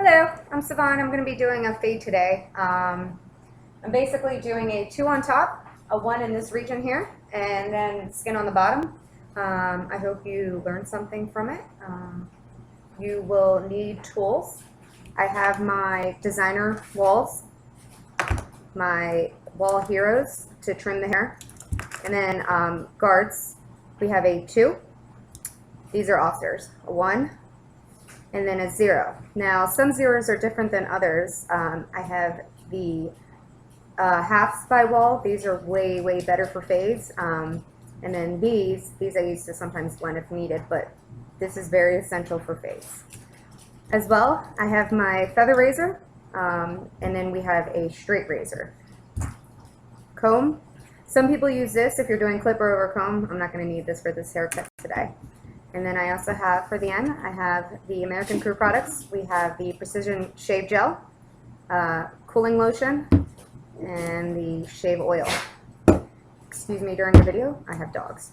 Hello, I'm Savon. I'm going to be doing a fade today. I'm basically doing a 2 on top, a 1 in this region here, and then skin on the bottom. I hope you learned something from it. You will need tools. I have my designer walls, my wall heroes to trim the hair, and then guards. We have a 2. These are offsers, a 1, and then a 0. Now, some zeros are different than others. I have the halves by wall. These are way, way better for fades. And then these I used to sometimes blend if needed, but this is very essential for fades. As well, I have my feather razor, and then we have a straight razor. Comb. Some people use this if you're doing clipper over comb. I'm not going to need this for this haircut today. And then I also have, for the end, I have the American Crew products. We have the Precision Shave Gel, cooling lotion, and the shave oil. Excuse me during the video, I have dogs.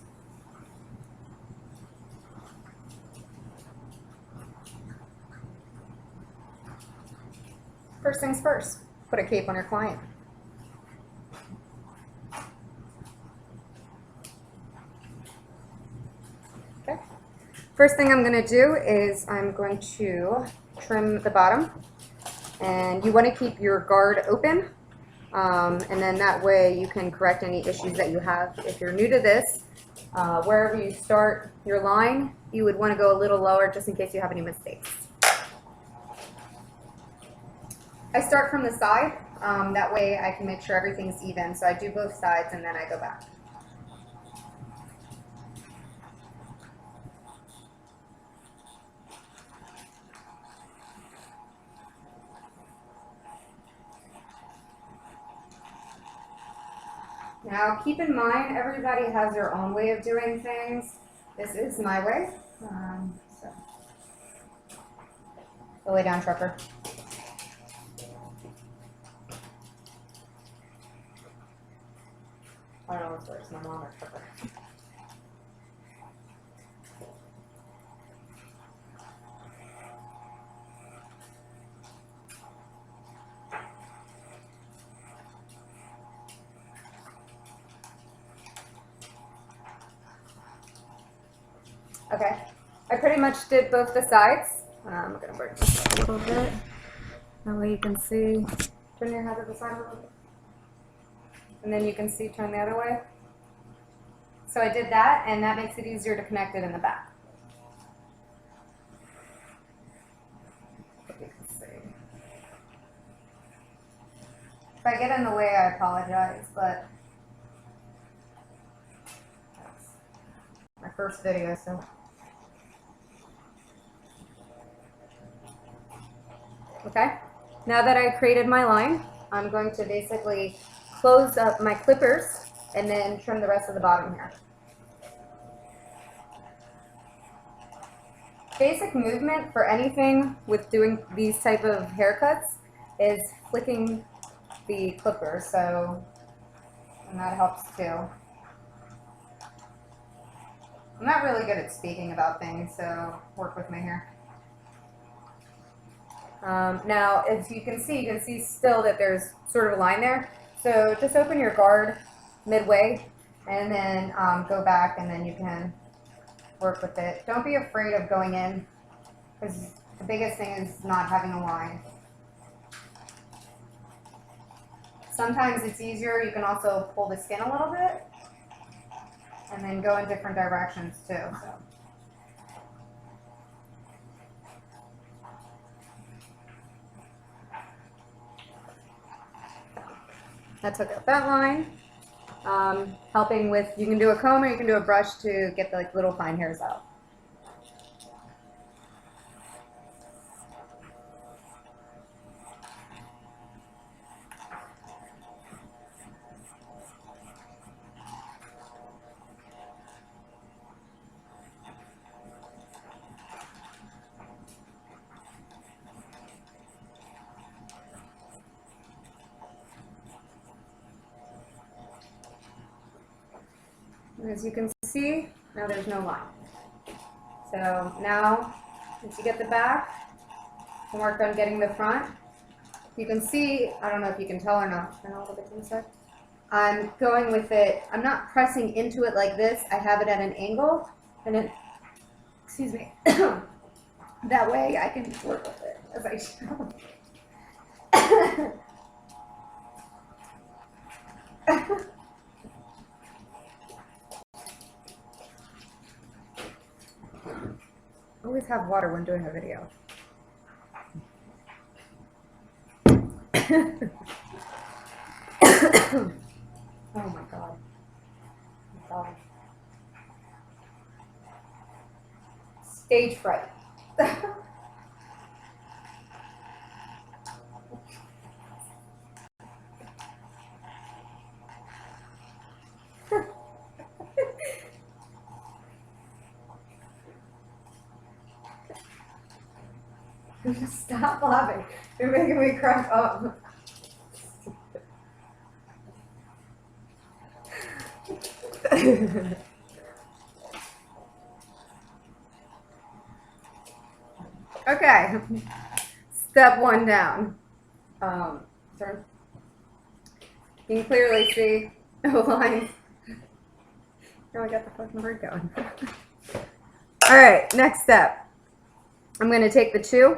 First things first, put a cape on your client. Okay. First thing I'm going to do is I'm going to trim the bottom, and you want to keep your guard open, and then that way you can correct any issues that you have. If you're new to this, wherever you start your line, you would want to go a little lower just in case you have any mistakes. I start from the side, that way I can make sure everything's even. So I do both sides and then I go back. Now keep in mind, everybody has their own way of doing things. This is my way. So. Go lay down, trucker. I don't know what's worse, my mom or trucker. Okay, I pretty much did both the sides. I'm going to bring this up a little bit. That way you can see. Turn your head to the side a little bit. And then you can see turn the other way. So I did that, and that makes it easier to connect it in the back. You can see. If I get in the way, I apologize, but that's my first video, so. Okay, now that I created my line, I'm going to basically close up my clippers and then trim the rest of the bottom here. Basic movement for anything with doing these type of haircuts is flicking the clippers, so, and that helps too. I'm not really good at speaking about things, so work with me here. Now, as you can see still that there's sort of a line there. So just open your guard midway and then go back, and then you can work with it. Don't be afraid of going in, because the biggest thing is not having a line. Sometimes it's easier. You can also pull the skin a little bit and then go in different directions too. So. I took out that line, helping with, you can do a comb or you can do a brush to get the like, little fine hairs out. As you can see, now there's no line. So now, once you get the back, and work on getting the front. You can see, I don't know if you can tell or not, turn a little bit to the side. I'm going with it, I'm not pressing into it like this, I have it at an angle, and it, excuse me, that way I can work with it as I show. Always have water when doing a video. Oh my god. Oh my god. Stage fright. Stop laughing. You're making me crack up. Okay. Step one down. Turn. You can clearly see the lines. Oh, I got the fucking bird going. All right, next step. I'm going to take the two.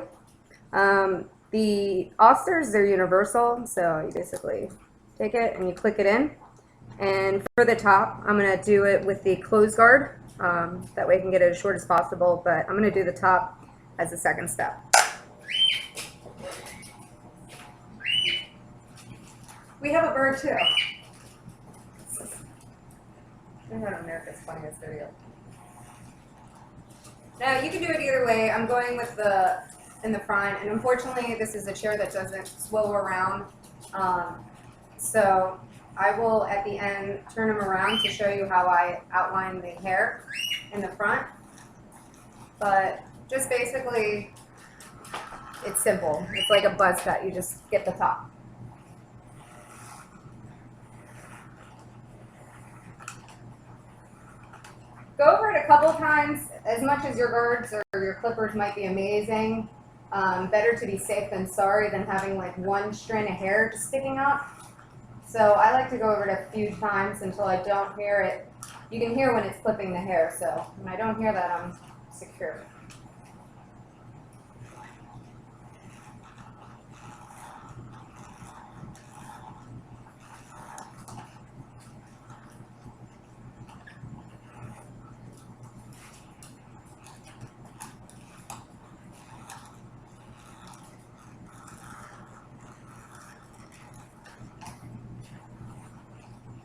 The Osters, they're universal, so you basically take it and you click it in. And for the top, I'm going to do it with the close guard. That way I can get it as short as possible, but I'm going to do the top as the second step. We have a bird too. We had America's Funniest Video. Now you can do it either way. I'm going with the in the front, and unfortunately this is a chair that doesn't swivel around. So I will at the end turn them around to show you how I outline the hair in the front. But just basically, it's simple. It's like a buzz cut. You just get the top. Go over it a couple times. As much as your guards or your clippers might be amazing, better to be safe than sorry than having like one strand of hair just sticking up. So I like to go over it a few times until I don't hear it. You can hear when it's clipping the hair, so when I don't hear that, I'm secure.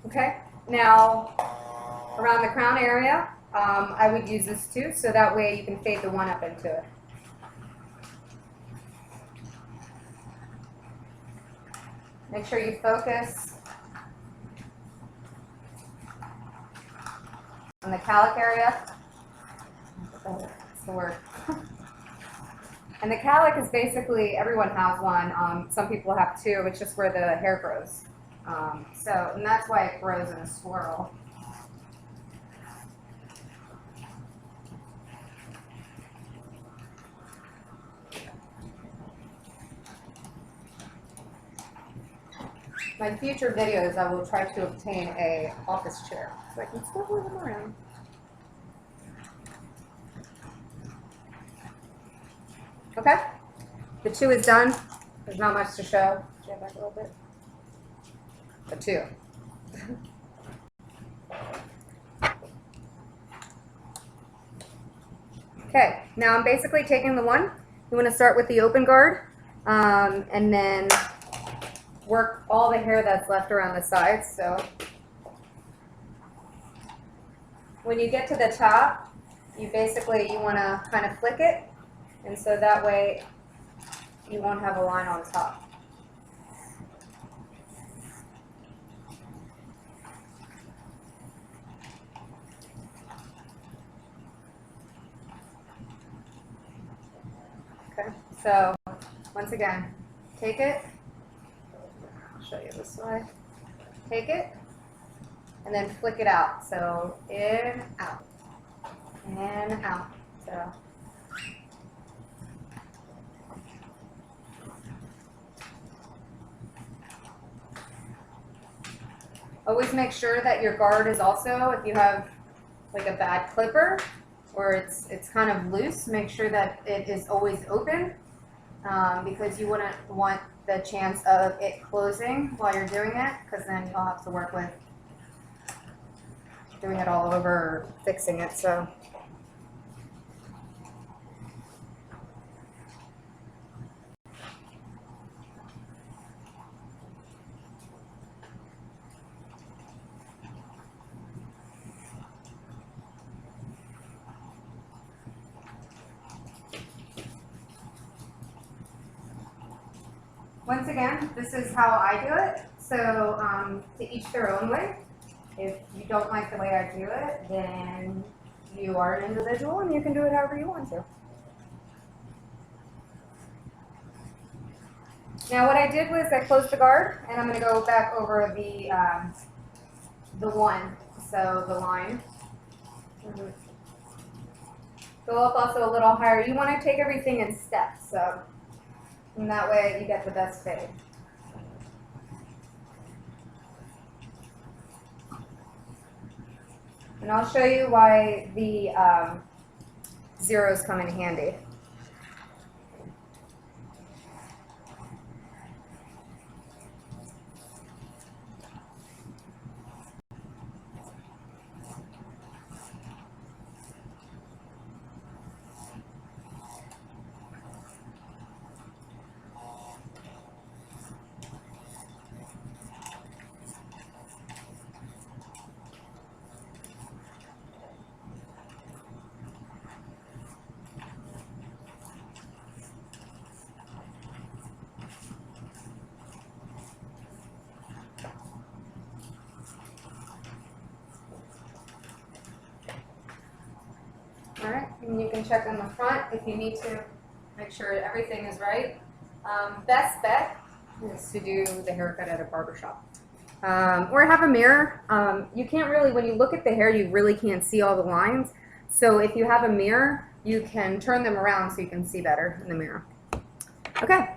Okay, now around the crown area, I would use this too, so that way you can fade the one up into it. Make sure you focus on the calic area. That's the word. And the calic is basically, everyone has one, some people have two, it's just where the hair grows. And that's why it grows in a swirl. My future videos, I will try to obtain a office chair so I can swivel them around. Okay, the two is done. There's not much to show. Stand back a little bit. The two. Okay, now I'm basically taking the one. You want to start with the open guard, and then work all the hair that's left around the sides. So when you get to the top, you want to kind of flick it, and so that way you won't have a line on top. Okay, so once again, take it. I'll show you this way. Take it, and then flick it out. So in, out, in, out. So Always make sure that your guard is also, if you have like a bad clipper or it's kind of loose, make sure that it is always open, because you wouldn't want the chance of it closing while you're doing it, because then you'll have to work with doing it all over or fixing it. So once again, this is how I do it. So to each their own way. If you don't like the way I do it, then you are an individual and you can do it however you want to. Now what I did was I closed the guard, and I'm going to go back over the one, so the line. Go up also a little higher. You want to take everything in steps, so and that way you get the best fade. And I'll show you why the zeros come in handy. All right, and you can check on the front if you need to make sure everything is right. Best bet is to do the haircut at a barbershop. Or have a mirror. You can't really, when you look at the hair, you really can't see all the lines. So if you have a mirror, you can turn them around so you can see better in the mirror. Okay,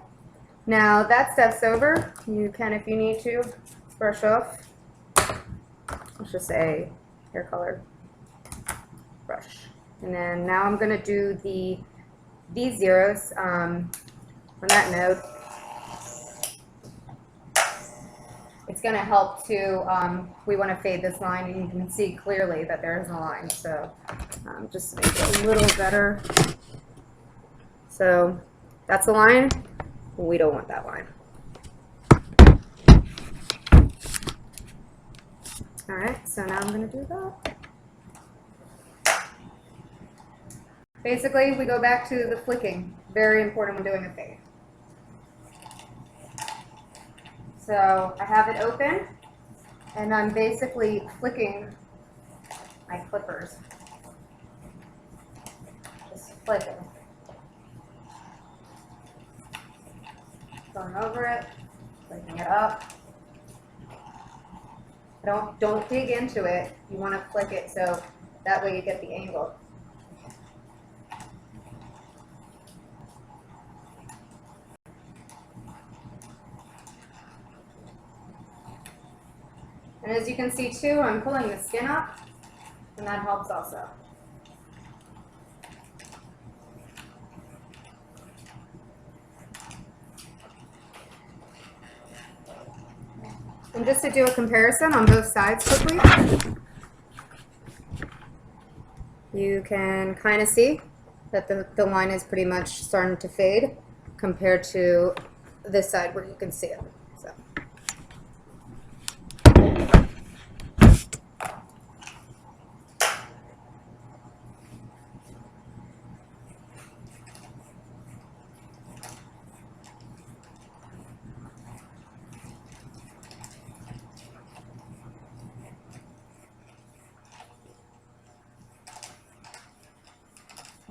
now that stuff's over. You can, if you need to, brush off. Let's just say hair color brush. And then now I'm going to do these zeros on that note. It's going to help to, we want to fade this line, and you can see clearly that there isn't a line. So just to make it a little better. So that's the line. We don't want that line. All right, so now I'm going to do that. Basically, we go back to the flicking. Very important when doing a fade. So I have it open, and I'm basically flicking my clippers. Just flicking. Going over it, flicking it up. Don't dig into it. You want to flick it so that way you get the angle. And as you can see too, I'm pulling the skin up, and that helps also. And just to do a comparison on both sides quickly, you can kind of see that the line is pretty much starting to fade compared to this side where you can see it. So.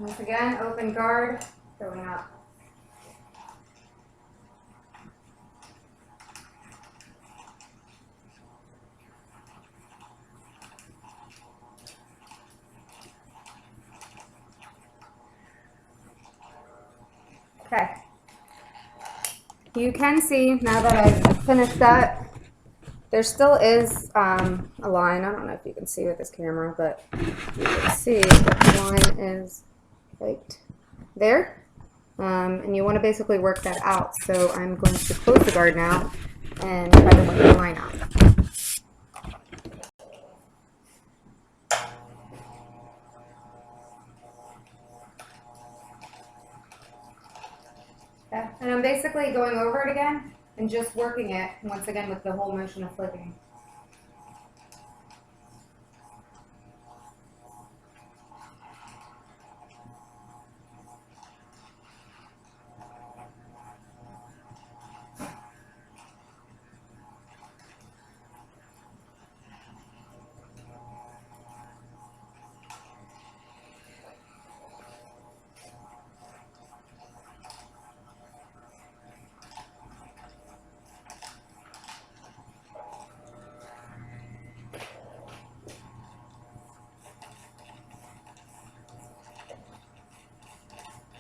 Once again, open guard, going up. Okay. You can see, now that I've finished that, There still is a line. I don't know if you can see with this camera, but you can see that the line is right there. And you want to basically work that out. So I'm going to close the guard now and try to work the line out. Okay. And I'm basically going over it again and just working it once again with the whole motion of flipping.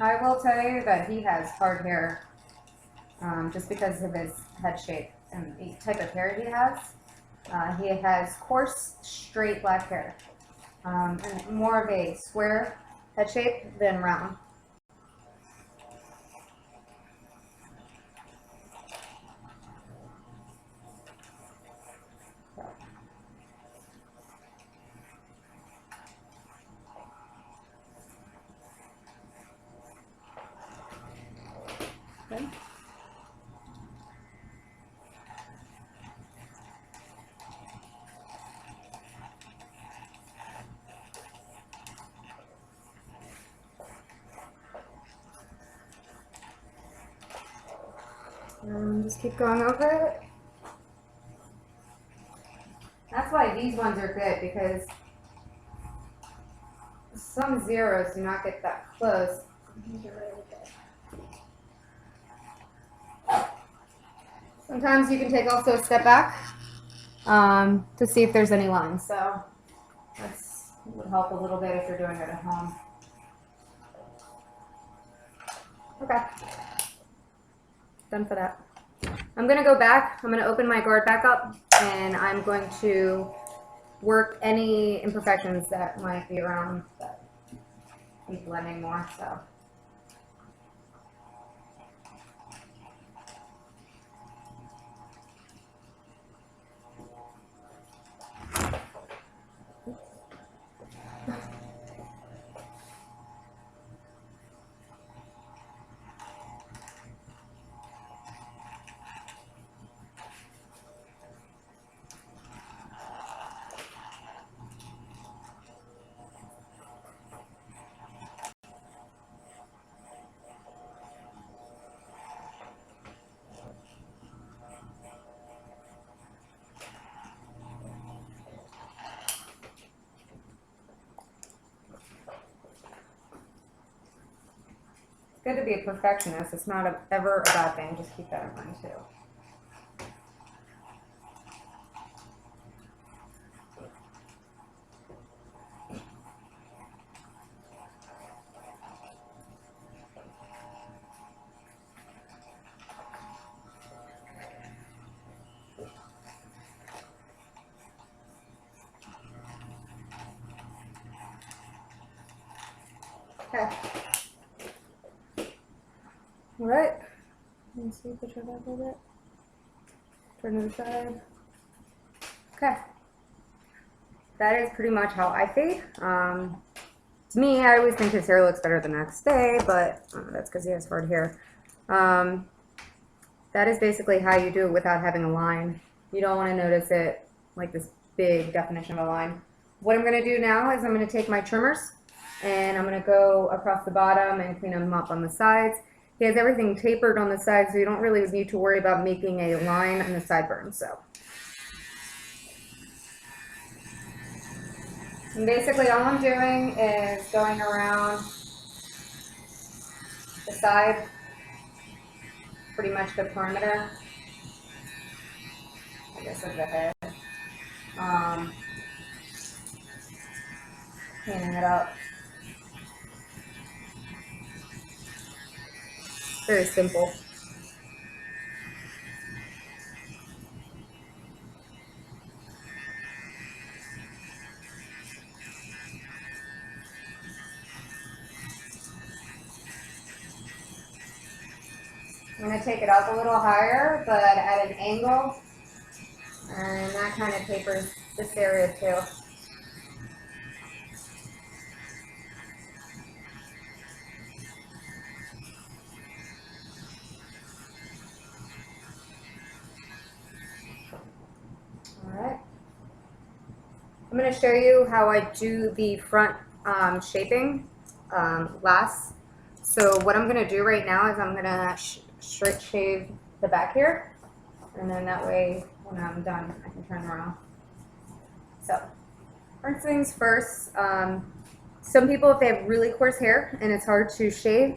I will tell you that he has hard hair just because of his head shape and the type of hair he has. He has coarse, straight black hair and more of a square head shape than round. Okay. Just keep going over it. That's why these ones are good, because some zeros do not get that close. Sometimes you can take also a step back to see if there's any lines. So that would help a little bit if you're doing it at home. Okay, done for that. I'm going to go back. I'm going to open my guard back up, and I'm going to work any imperfections that might be around that need blending more. So. Good to be a perfectionist. It's not ever a bad thing. Just keep that in mind too. Okay. All right. Let me see. Push it back a little bit. Turn to the side. Okay. That is pretty much how I fade. To me, I always think his hair looks better the next day, but that's because he has hard hair. That is basically how you do it without having a line. You don't want to notice it like this big definition of a line. What I'm going to do now is I'm going to take my trimmers and I'm going to go across the bottom and clean them up on the sides. He has everything tapered on the sides, so you don't really need to worry about making a line in the sideburns. So. And basically all I'm doing is going around the side, pretty much the perimeter, I guess, of the head. Cleaning it up. Very simple. I'm going to take it up a little higher, but at an angle, and that kind of tapers this area too. All right. I'm going to show you how I do the front shaping last. So what I'm going to do right now is I'm going to straight shave the back here, and then that way when I'm done I can turn around. So first things first, some people, if they have really coarse hair and it's hard to shave,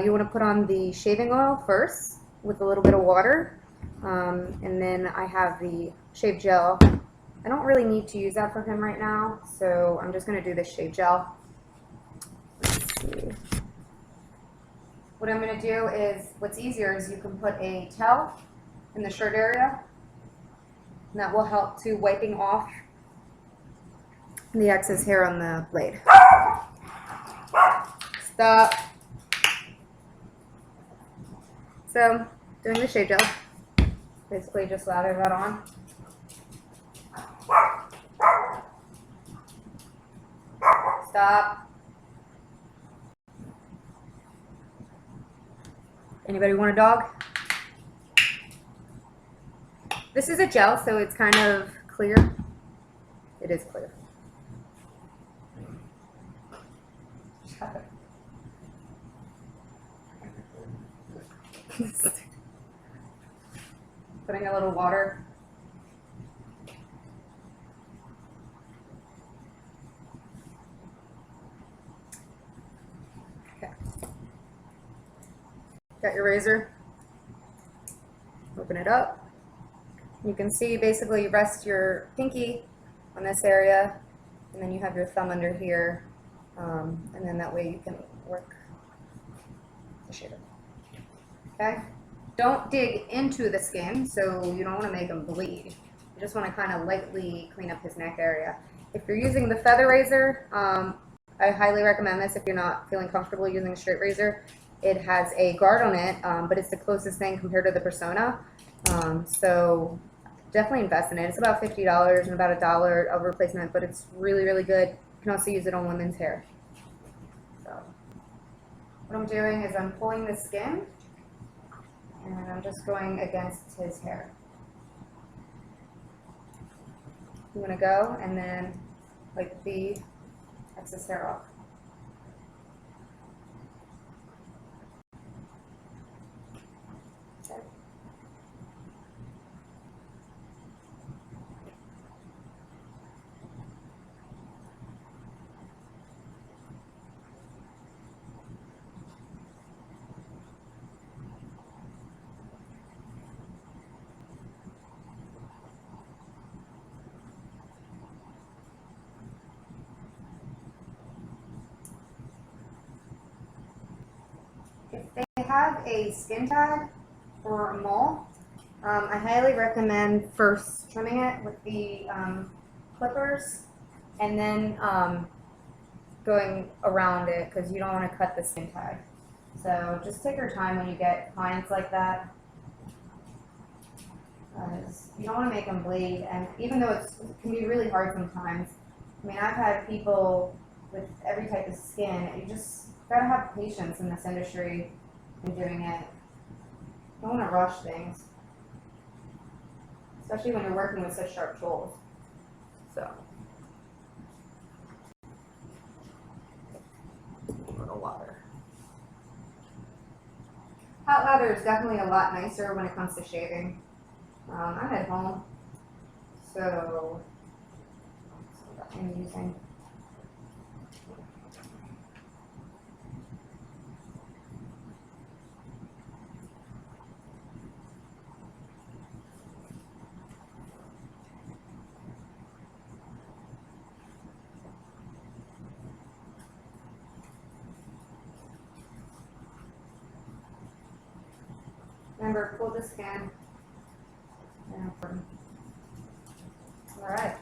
you want to put on the shaving oil first with a little bit of water, and then I have the shave gel. I don't really need to use that for him right now, so I'm just going to do the shave gel. Let's see. What I'm going to do is, what's easier is you can put a towel in the shirt area, and that will help to wiping off the excess hair on the blade. Stop. So, doing the shave gel, basically just lather that on. Stop. Anybody want a dog? This is a gel, so it's kind of clear. It is clear. Putting a little water. Okay. Got your razor. Open it up. You can see basically you rest your pinky on this area, and then you have your thumb under here, and then that way you can work the shaver. Okay? Don't dig into the skin, so you don't want to make him bleed. You just want to kind of lightly clean up his neck area. If you're using the feather razor, I highly recommend this if you're not feeling comfortable using a straight razor. It has a guard on it, but it's the closest thing compared to the Persona. So definitely invest in it. It's about $50 and about $1 of replacement, but it's really, really good. You can also use it on women's hair. So what I'm doing is I'm pulling the skin, and I'm just going against his hair. You want to go and then wipe the excess hair off. Okay. If they have a skin tag or a mole, I highly recommend first trimming it with the clippers, and then going around it, because you don't want to cut the skin tag. So just take your time when you get clients like that. You don't want to make them bleed, and even though it can be really hard sometimes. I mean, I've had people with every type of skin. You just gotta have patience in this industry in doing it. You don't want to rush things, especially when you're working with such sharp tools. So, a little water. Hot lather is definitely a lot nicer when it comes to shaving. I'm at home, so I'm using. Remember, pull the skin. All right.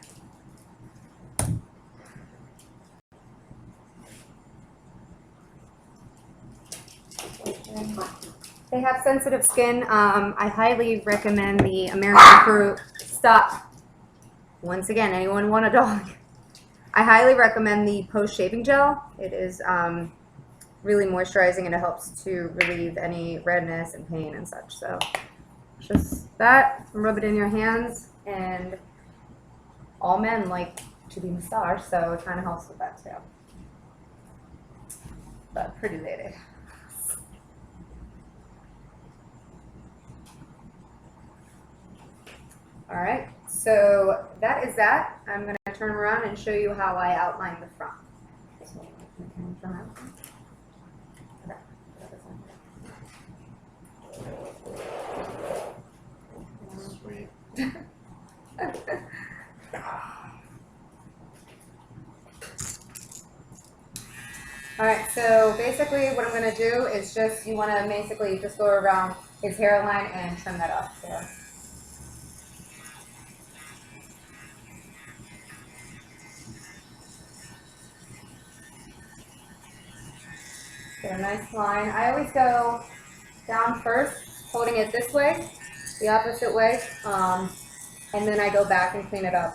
they have sensitive skin. I highly recommend the American Crew. Stop. Once again, anyone want a dog? I highly recommend the post shaving gel. It is really moisturizing and it helps to relieve any redness and pain and such. So just that, rub it in your hands, and all men like to be massaged, so it kind of helps with that too. But pretty lady. All right, so that is that. I'm going to turn around and show you how I outline the front. So, turn around. Sweet. All right, so basically what I'm going to do is just, you want to basically just go around his hairline and trim that up. So. Get a nice line. I always go down first, holding it this way, the opposite way, and then I go back and clean it up.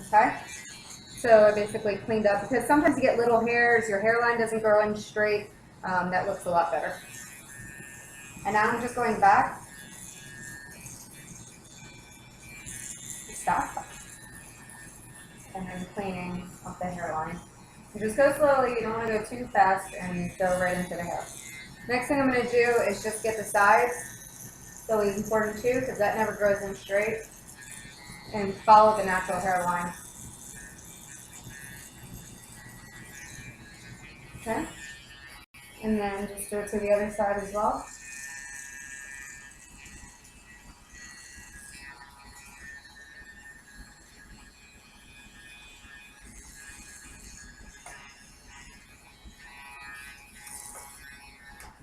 Okay? So I basically cleaned up, because sometimes you get little hairs, your hairline doesn't grow in straight. That looks a lot better. And now I'm just going back. Stop. And then cleaning up the hairline. You just go slowly, you don't want to go too fast and go right into the hair. Next thing I'm going to do is just get the sides. It's always important too, because that never grows in straight. And follow the natural hairline. Okay? And then just do it to the other side as well.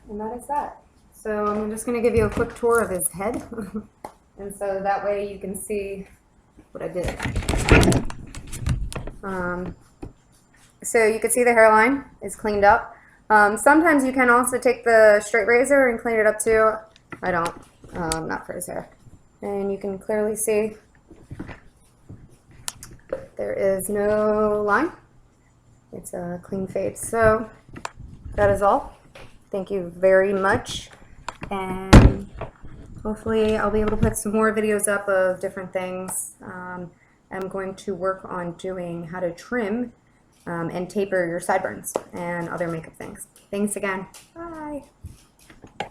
And that is that. So I'm just going to give you a quick tour of his head. And so that way you can see what I did. So you can see the hairline is cleaned up. Sometimes you can also take the straight razor and clean it up too. I don't, not for his hair. And you can clearly see there is no line. It's a clean fade. So that is all. Thank you very much, and hopefully I'll be able to put some more videos up of different things. I'm going to work on doing how to trim and taper your sideburns and other makeup things. Thanks again. Bye.